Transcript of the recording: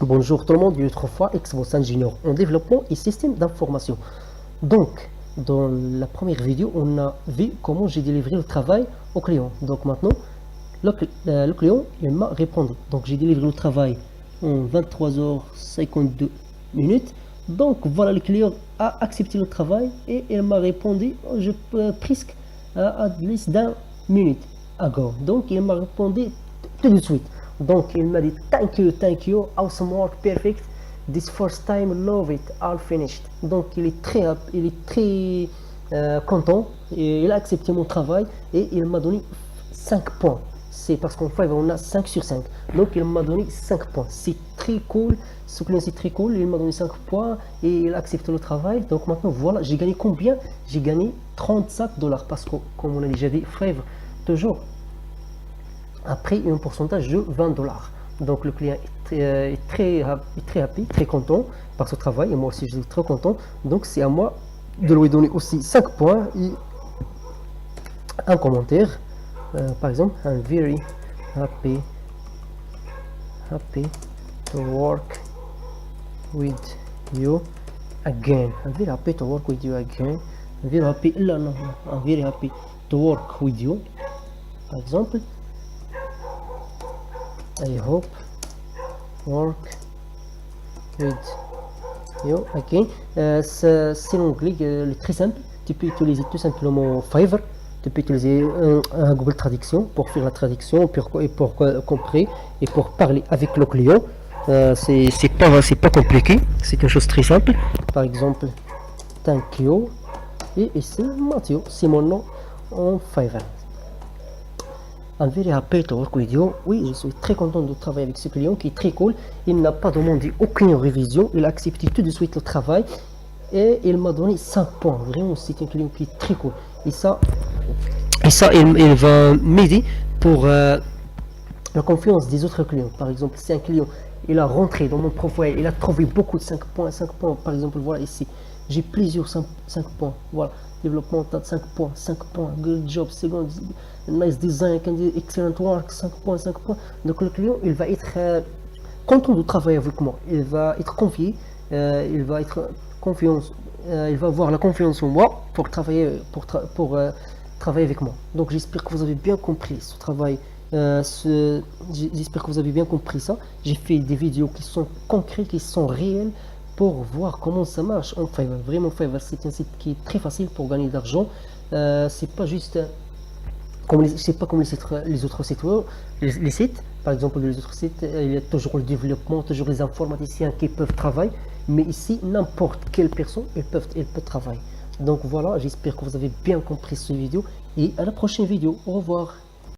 Bonjour tout le monde, une autre fois, ex-boss ingénieur en développement et système d'information. Donc, dans la première vidéo, on a vu comment j'ai délivré le travail au client. Donc maintenant, le client, il m'a répondu. Donc j'ai délivré le travail en 23h52 minutes. Donc voilà, le client a accepté le travail et il m'a répondu presque à less d'un minute ago. Donc il m'a répondu tout de suite. Donc il m'a dit thank you, awesome work, perfect. This first time, love it, all finished. Donc il est très content et il a accepté mon travail et il m'a donné 5 points. C'est parce qu'en Fiverr on a 5 sur 5. Donc il m'a donné 5 points. C'est très cool. Ce client c'est très cool. Il m'a donné 5 points et il a accepté le travail. Donc maintenant voilà, j'ai gagné combien? J'ai gagné 35 dollars parce que comme on a déjà dit, Fiverr toujours après un pourcentage de 20 dollars. Donc le client est très happy, très content par ce travail et moi aussi je suis très content. Donc c'est à moi de lui donner aussi 5 points et un commentaire. Par exemple, I'm very happy to work with you again. I'm very happy to work with you again. I'm very happy, non, I'm very happy to work with you. Par exemple, I hope work with you again. C'est l'onglet très simple. Tu peux utiliser tout simplement Fiverr. Tu peux utiliser un Google Traduction pour faire la traduction et pour comprendre et pour parler avec le client. C'est pas compliqué, c'est une chose très simple. Par exemple, thank you et ici Mathieu, c'est mon nom en Fiverr. I'm very happy to work with you. Oui, je suis très content de travailler avec ce client qui est très cool. Il n'a pas demandé aucune révision, il a accepté tout de suite le travail et il m'a donné 5 points. Vraiment, c'est un client qui est très cool. Et ça il va m'aider pour la confiance des autres clients. Par exemple, si un client il a rentré dans mon profil, il a trouvé beaucoup de 5 points, par exemple, voilà ici, j'ai plusieurs 5 points, voilà, développement, 5 points, good job, second, nice design, excellent work, 5 points. Donc le client, il va être content de travailler avec moi, il va être confié, il va être confiance, il va avoir la confiance en moi pour travailler, travailler avec moi. Donc j'espère que vous avez bien compris ce travail. J'espère que vous avez bien compris ça. J'ai fait des vidéos qui sont concrètes, qui sont réelles pour voir comment ça marche en Fiverr. Vraiment, Fiverr, c'est un site qui est très facile pour gagner de l'argent. C'est pas juste c'est pas comme les autres sites web, les sites. Par exemple, les autres sites, il y a toujours le développement, toujours les informaticiens qui peuvent travailler. Mais ici, n'importe quelle personne, elle peut travailler. Donc voilà, j'espère que vous avez bien compris cette vidéo et à la prochaine vidéo. Au revoir.